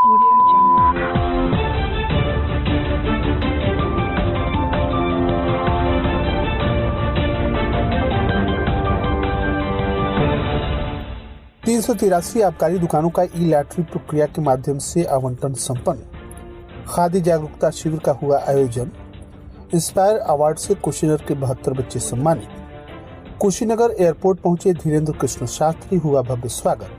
Audio Jungle. 383 आबकारी दुकानों का ई लॉटरी प्रक्रिया के माध्यम से आवंटन संपन्न। खादी जागरूकता शिविर का हुआ आयोजन। इंस्पायर अवार्ड से कुशीनगर के 72 बच्चे सम्मानित। कुशीनगर एयरपोर्ट पहुंचे धीरेन्द्र कृष्ण शास्त्री, हुआ भव्य स्वागत।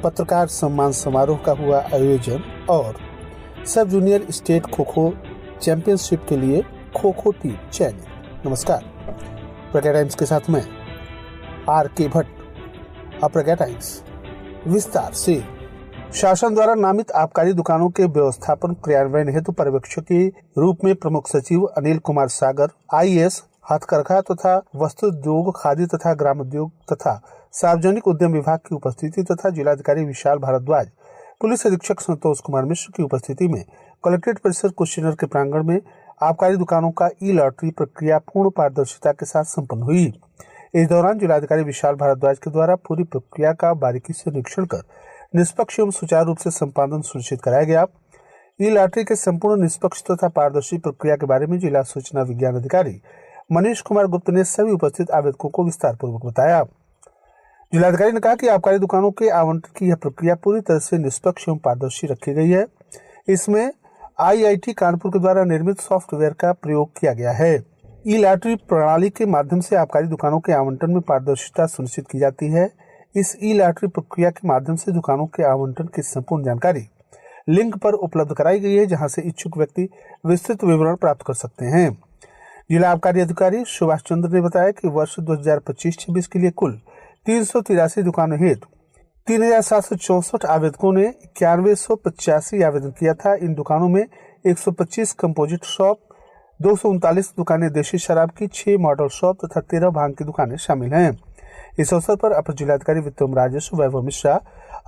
पत्रकार सम्मान समारोह का हुआ आयोजन और सब junior state kho kho championship के लिए खो खो टीम चयनित। नमस्कार, प्रज्ञा टाइम्स के साथ मैं RK भट्ट। प्रज्ञा टाइम्स विस्तार से। शासन द्वारा नामित आबकारी दुकानों के व्यवस्थापन क्रियान्वयन हेतु पर्यवेक्षक के रूप में प्रमुख सचिव अनिल कुमार सागर, IAS, हथकरघा तथा वस्त्रोद्योग, खादी तथा ग्रामोद्योग तथा सार्वजनिक उद्यम विभाग की उपस्थिति तथा जिलाधिकारी विशाल भारद्वाज, पुलिस अधीक्षक संतोष कुमार मिश्र की उपस्थिति में कलेक्ट्रेट परिसर कुशीनगर के प्रांगण में आबकारी दुकानों का ई लॉटरी प्रक्रिया पूर्ण पारदर्शिता के साथ संपन्न हुई। इस दौरान जिलाधिकारी विशाल भारद्वाज के द्वारा पूरी प्रक्रिया का बारीकी से निरीक्षण कर निष्पक्ष एवं सुचारू रूप से संपादन सुनिश्चित कराया गया। ई लॉटरी के संपूर्ण निष्पक्ष तथा पारदर्शी प्रक्रिया के बारे में जिला सूचना विज्ञान अधिकारी मनीष कुमार गुप्त ने सभी उपस्थित आवेदकों को विस्तार पूर्वक बताया। जिलाधिकारी ने कहा कि आबकारी दुकानों के आवंटन की यह प्रक्रिया पूरी तरह से निष्पक्ष एवं पारदर्शी रखी गई है। इसमें IIT कानपुर के द्वारा निर्मित सॉफ्टवेयर का प्रयोग किया गया है। ई लॉटरी प्रणाली के माध्यम से आबकारी दुकानों के आवंटन में पारदर्शिता सुनिश्चित की जाती है। इस ई लॉटरी प्रक्रिया के माध्यम से दुकानों के आवंटन की संपूर्ण जानकारी लिंक पर उपलब्ध कराई गई है, जहां से इच्छुक व्यक्ति विस्तृत विवरण प्राप्त कर सकते हैं। जिला आबकारी अधिकारी सुभाष चंद्र ने बताया कि वर्ष 2025-26 के लिए कुल 383 दुकानों हेतु 3764 आवेदकों ने 9185 आवेदन किया था। इन दुकानों में 125 कंपोजिट शॉप, 239 दुकानें देशी शराब की, 6 मॉडल शॉप तथा 13 भांग की दुकानें शामिल हैं। इस अवसर पर अपर जिलाधिकारी वित्तम राजस्व वैभव मिश्रा,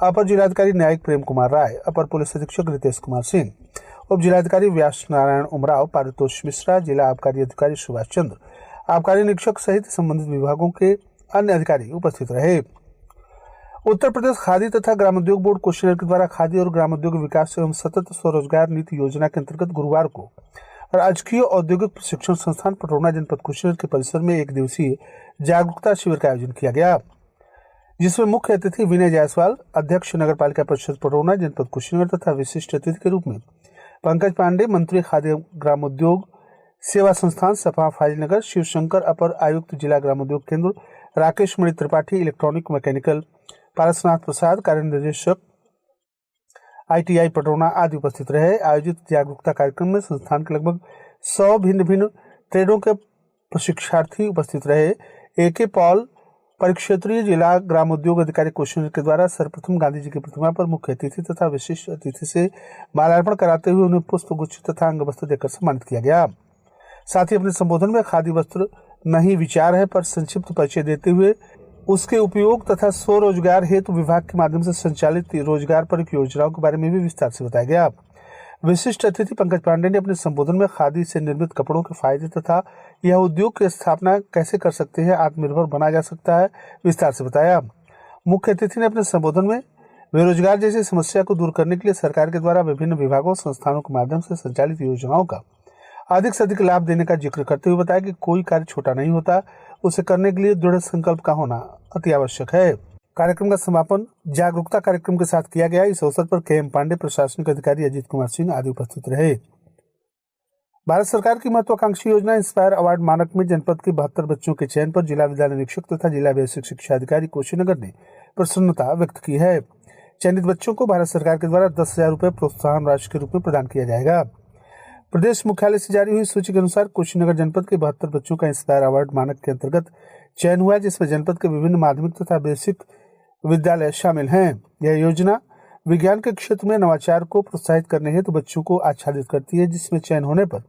अपर जिलाधिकारी न्यायिक प्रेम कुमार राय, अपर पुलिस अधीक्षक रितेश कुमार सिंह, उप जिलाधिकारी व्यास नारायण उमराव, पारितोष मिश्रा, जिला आबकारी अधिकारी सुभाष चंद्र, आबकारी निरीक्षक सहित संबंधित विभागों के अन्य अधिकारी उपस्थित रहे। उत्तर प्रदेश खादी तथा ग्रामोद्योग बोर्ड कुशीनगर के द्वारा खादी और ग्रामोद्योग विकास एवं सतत स्वरोजगार नीति योजना के अंतर्गत गुरुवार को राजकीय औद्योगिक प्रशिक्षण संस्थान पटरौना जनपद कुशीनगर के परिसर में एक दिवसीय जागरूकता शिविर का आयोजन किया गया, जिसमें मुख्य अतिथि विनय जायसवाल, अध्यक्ष नगर पालिका परिषद पटरौना जनपद कुशीनगर तथा विशिष्ट अतिथि के रूप में पंकज पांडे, मंत्री खादी ग्रामोद्योग सेवा संस्थान सपा फाजिलनगर, शिवशंकर, अपर आयुक्त जिला ग्रामोद्योग केंद्र राकेश मणि त्रिपाठी, इलेक्ट्रॉनिक मैकेनिकल पारसनाथ प्रसाद, कार्य निर्देशक ITI पटरौना आदि उपस्थित रहे। आयोजित जागरूकता कार्यक्रम में संस्थान के लगभग 100 भिन्न भिन्न ट्रेडों के प्रशिक्षार्थी उपस्थित रहे। AK पॉल, परिक्षेत्रीय जिला ग्रामोद्योग अधिकारी कुशीनगर के द्वारा सर्वप्रथम गांधी जी की प्रतिमा पर मुख्य अतिथि तथा विशिष्ट अतिथि से माल्यार्पण कराते हुए उन्हें पुष्प गुच्छ तथा अंग वस्त्र देकर सम्मानित किया गया। साथ ही अपने संबोधन में खादी वस्त्र नहीं विचार है पर संक्षिप्त परिचय देते हुए उसके उपयोग तथा स्वरोजगार हेतु विभाग के माध्यम से संचालित रोजगार पर योजनाओं के बारे में भी विस्तार से बताया गया। विशिष्ट अतिथि पंकज पांडे ने अपने संबोधन में खादी से निर्मित कपड़ों के फायदे तथा यह उद्योग की स्थापना कैसे कर सकते हैं, आत्मनिर्भर बना जा सकता है, विस्तार से बताया। मुख्य अतिथि ने अपने संबोधन में बेरोजगार जैसी समस्या को दूर करने के लिए सरकार के द्वारा विभिन्न विभागों संस्थानों के माध्यम से संचालित योजनाओं का अधिक से अधिक लाभ देने का जिक्र करते हुए बताया कि कोई कार्य छोटा नहीं होता, उसे करने के लिए दृढ़ संकल्प का होना अति आवश्यक है। कार्यक्रम का समापन जागरूकता कार्यक्रम के साथ किया गया। इस अवसर पर KM पांडे, प्रशासनिक अधिकारी अजीत कुमार सिंह आदि उपस्थित रहे। भारत सरकार की महत्वाकांक्षी योजना इंस्पायर अवार्ड मानक में जनपद के 72 बच्चों के चयन पर जिला विद्यालय निरीक्षक तथा जिला बेसिक शिक्षा अधिकारी कुशीनगर ने प्रसन्नता व्यक्त की है। चयनित बच्चों को भारत सरकार के द्वारा 10,000 रुपए प्रोत्साहन राशि के रूप में प्रदान किया जाएगा। प्रदेश मुख्यालय से जारी हुई सूची के अनुसार कुशीनगर जनपद के 72 बच्चों का इंस्पायर अवार्ड मानक के अंतर्गत चयन हुआ है, जिसमें जनपद के विभिन्न माध्यमिक तथा बेसिक विद्यालय शामिल हैं। यह योजना विज्ञान के क्षेत्र में नवाचार को प्रोत्साहित करने हेतु बच्चों को आच्छादित करती है, जिसमें चयन होने पर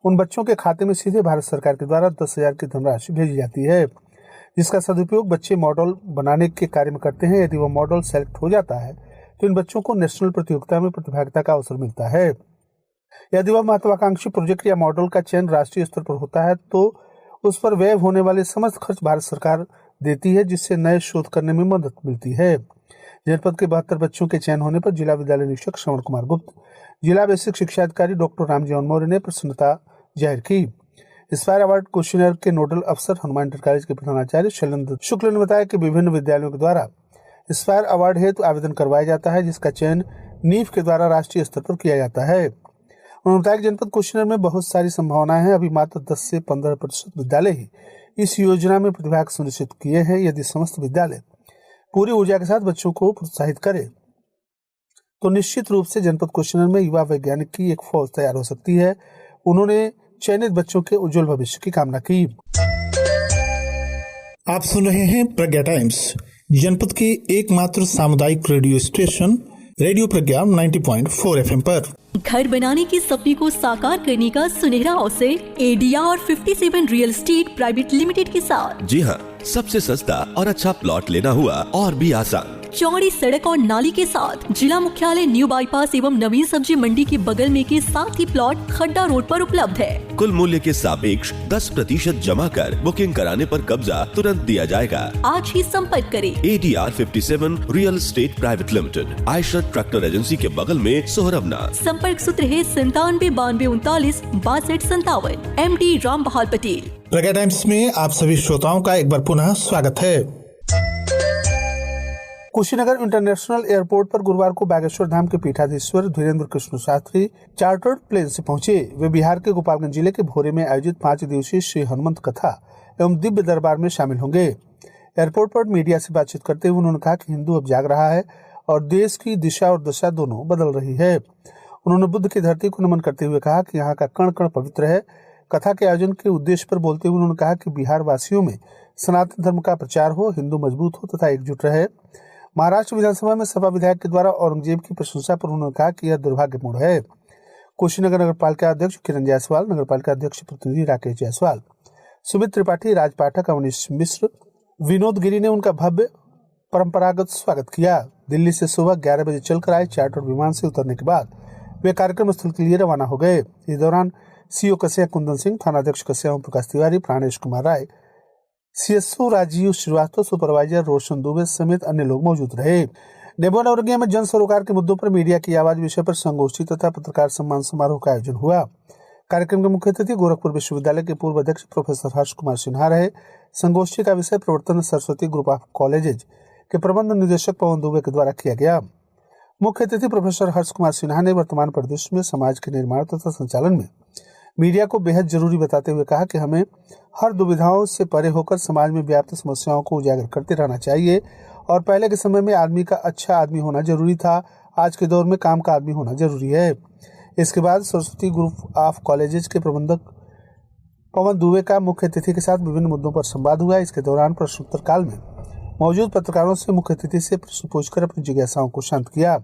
उन बच्चों के खाते में सीधे भारत सरकार के द्वारा 10,000 की धनराशि भेजी जाती है, जिसका सदुपयोग बच्चे मॉडल बनाने के कार्य में करते हैं। यदि वह मॉडल सेलेक्ट हो जाता है तो इन बच्चों को नेशनल प्रतियोगिता में प्रतिभागिता का अवसर मिलता है। यदि वह महत्वाकांक्षी प्रोजेक्ट या मॉडल का चयन राष्ट्रीय स्तर पर होता है तो उस पर व्यय होने वाले समस्त खर्च भारत सरकार देती है, जिससे नए शोध करने में मदद मिलती है। जनपद के 72 बच्चों के चयन होने पर जिला विद्यालय निरीक्षक श्रवण कुमार गुप्त, जिला बेसिक शिक्षा अधिकारी डॉक्टर रामजीवन मौर्य ने प्रसन्नता जाहिर की। इंस्पायर अवार्ड क्वेश्चनर के नोडल अफसर हनुमान इंटर कॉलेज के प्रधानाचार्य शैलेंद्र शुक्ल ने बताया कि विभिन्न विद्यालयों के द्वारा इंस्पायर अवार्ड हेतु आवेदन करवाया जाता है, जिसका चयन नीफ के द्वारा राष्ट्रीय स्तर पर किया जाता है। उन्होंने बताया कि जनपद क्वेश्चनर में बहुत सारी संभावनाएं हैं। अभी मात्र 10 से 15% विद्यालय ही इस योजना में प्रतिभाग सुनिश्चित किए हैं। यदि समस्त विद्यालय पूरी ऊर्जा के साथ बच्चों को प्रोत्साहित करे तो निश्चित रूप से जनपद क्वेश्चनर में युवा वैज्ञानिक की एक फौज तैयार हो सकती है। उन्होंने चयनित बच्चों के उज्जवल भविष्य की कामना की। आप सुन रहे हैं प्रज्ञा टाइम्स, जनपद के एकमात्र सामुदायिक रेडियो स्टेशन रेडियो प्रज्ञा 90.4 FM पर। घर बनाने के सपने को साकार करने का सुनहरा अवसर ADR 57 real estate private limited के साथ। जी हाँ, सबसे सस्ता और अच्छा प्लॉट लेना हुआ और भी आसान। चौड़ी सड़क और नाली के साथ जिला मुख्यालय न्यू बाईपास एवं नवीन सब्जी मंडी के बगल में के साथ ही प्लॉट खड्डा रोड पर उपलब्ध है। कुल मूल्य के सापेक्ष 10% जमा कर बुकिंग कराने पर कब्जा तुरंत दिया जाएगा। आज ही संपर्क करें। ADR 57 real estate private limited, Eicher tractor agency के बगल में, सोहरवना। संपर्क सूत्र है 979239 MD राम बहाल पटेल। प्रज्ञा टाइम्स में आप सभी श्रोताओं का एक बार पुनः स्वागत है। कुशीनगर इंटरनेशनल एयरपोर्ट पर गुरुवार को बागेश्वर धाम के पीठाधीश्वर धीरेन्द्र कृष्ण शास्त्री चार्टर्ड प्लेन से पहुंचे। वे बिहार के गोपालगंज जिले के भोरे में आयोजित 5 दिवसीय श्री हनुमंत कथा एवं दिव्य दरबार में शामिल होंगे। एयरपोर्ट पर मीडिया से बातचीत करते हुए उन्होंने कहा कि हिंदू अब जाग रहा है और देश की दिशा और दशा दोनों बदल रही है। उन्होंने बुद्ध की धरती को नमन करते हुए कहा कि यहाँ का कण कण पवित्र है। कथा के आयोजन के उद्देश्य पर बोलते हुए उन्होंने कहा कि बिहार वासियों में सनातन धर्म का प्रचार हो, हिंदू मजबूत हो तथा एकजुट रहे। महाराष्ट्र विधानसभा में सपा विधायक के द्वारा औरंगजेब की प्रशंसा पर उन्होंने कहा कि यह दुर्भाग्यपूर्ण है। कुशीनगर नगर पालिका अध्यक्ष किरण जायसवाल, नगर पालिका अध्यक्ष प्रतिनिधि राकेश जायसवाल, सुमित त्रिपाठी, राज पाठक, अवनीश मिश्र, विनोद गिरी ने उनका भव्य परंपरागत स्वागत किया। दिल्ली से सुबह 11 बजे चलकर आए चार्टर्ड विमान से उतरने के बाद वे कार्यक्रम स्थल के लिए रवाना हो गए। इस दौरान CO कस्या कुंदन सिंह, थानाध्यक्ष कस्या ओम प्रकाश तिवारी, प्राणेश कुमार राय, CSO राजीव श्रीवास्तव, सुपरवाइजर रोशन दुबे समेत अन्य लोग मौजूद रहे। नेबो नवरंगिया में जन सरोकार के मुद्दों पर मीडिया की आवाज विषय पर संगोष्ठी तथा पत्रकार सम्मान समारोह का आयोजन हुआ। कार्यक्रम के मुख्य अतिथि गोरखपुर विश्वविद्यालय के पूर्व अध्यक्ष प्रोफेसर हर्ष कुमार सिन्हा रहे। संगोष्ठी का विषय प्रवर्तन सरस्वती ग्रुप ऑफ कॉलेजेज के प्रबंध निदेशक पवन दुबे के द्वारा किया गया। मुख्य अतिथि प्रोफेसर हर्ष कुमार सिन्हा ने वर्तमान परिदृश्य में समाज के निर्माण तथा संचालन में मीडिया को बेहद जरूरी बताते हुए कहा कि हमें हर दुविधाओं से परे होकर समाज में व्याप्त समस्याओं को उजागर करते रहना चाहिए और पहले के समय में आदमी का अच्छा आदमी होना जरूरी था, आज के दौर में काम का आदमी होना जरूरी है। इसके बाद सरस्वती ग्रुप ऑफ कॉलेजेस के प्रबंधक पवन दुबे का मुख्य अतिथि के साथ विभिन्न मुद्दों पर संवाद हुआ। इसके दौरान प्रश्नोत्तर काल में मौजूद पत्रकारों से मुख्य अतिथि से प्रश्न पूछकर अपनी जिज्ञासाओं को शांत किया।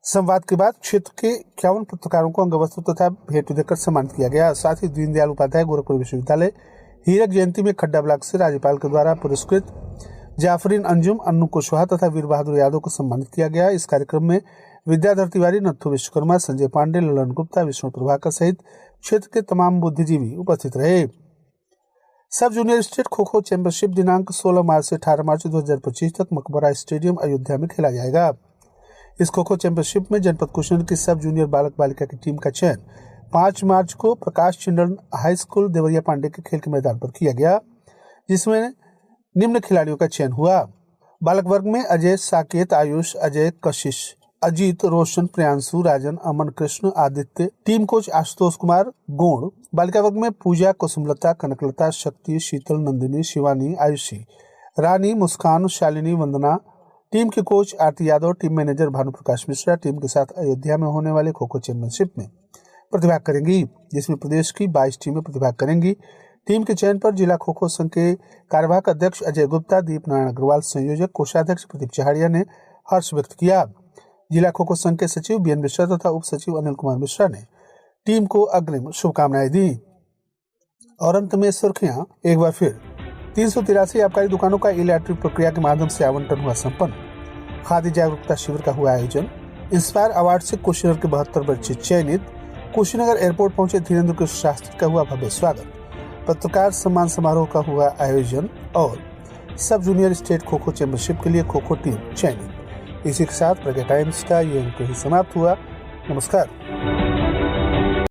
संवाद के बाद क्षेत्र के 51 पत्रकारों को अंगवस्त्र तथा भेंट देकर सम्मानित किया गया। साथ ही दीनदयाल उपाध्याय गोरखपुर विश्वविद्यालय हीरक जयंती में खड्डा ब्लॉक से राज्यपाल के द्वारा पुरस्कृत जाफरीन अंजुम, अन्नू कुशवाहा तथा वीर बहादुर यादव को सम्मानित किया गया। इस कार्यक्रम में विद्याधर तिवारी, नत्थु विश्वकर्मा, संजय पांडे, ललन गुप्ता, विष्णु प्रभाकर सहित क्षेत्र के तमाम बुद्धिजीवी उपस्थित रहे। सब junior state kho kho championship दिनांक 16 मार्च से 18 मार्च 2025 तक मकबरा स्टेडियम अयोध्या में खेला जाएगा। इस खो खो चैंपियनशिप में जनपद कुशीनगर की सब जूनियर बालक बालिका की टीम का चयन 5 मार्च को Prakash children high school Deoria Pandey के खेल के मैदान पर किया गया, जिसमें निम्न खिलाड़ियों का चयन हुआ। बालक वर्ग में अजय, साकेत, आयुष, अजय, कशिश, अजीत, रोशन, प्रियांशु, राजन, अमन, कृष्ण, आदित्य, टीम कोच आशुतोष कुमार, गोंड। बालिका वर्ग में पूजा, कुसुमलता, कनकलता, शक्ति, शीतल, नंदिनी, शिवानी, आयुषी, रानी, मुस्कान, शालिनी, वंदना। टीम के coach Aarti Yadav, team manager Bhanu Prakash Mishra team के साथ अयोध्या में होने वाले खो खो चैंपियनशिप में प्रतिभाग करेंगी, जिसमें प्रदेश की 22 टीमें प्रतिभाग करेंगी। टीम के चयन पर जिला खो खो संघ के कार्यवाहक अध्यक्ष अजय गुप्ता, दीप नारायण अग्रवाल, संयोजक कोषाध्यक्ष प्रदीप चहाड़िया ने हर्ष व्यक्त किया। जिला खो खो संघ के सचिव बीएन मिश्रा तथा उप सचिव अनिल कुमार मिश्रा ने टीम को अग्रिम शुभकामनाएं दी। और अंत में सुर्खियां एक बार फिर। 383 आबकारी दुकानों का ई-लॉटरी प्रक्रिया के माध्यम से आवंटन हुआ संपन्न। खादी जागरूकता शिविर का हुआ आयोजन। इंस्पायर अवार्ड से कुशीनगर के 72 बच्चे चयनित। कुशीनगर एयरपोर्ट पहुंचे धीरेन्द्र कृष्ण शास्त्री का हुआ भव्य स्वागत। पत्रकार सम्मान समारोह का हुआ आयोजन। और सब junior state kho kho championship के लिए खो खो टीम चयनित। इसी के साथ प्रज्ञा टाइम्स का ये अंक ही समाप्त हुआ। नमस्कार।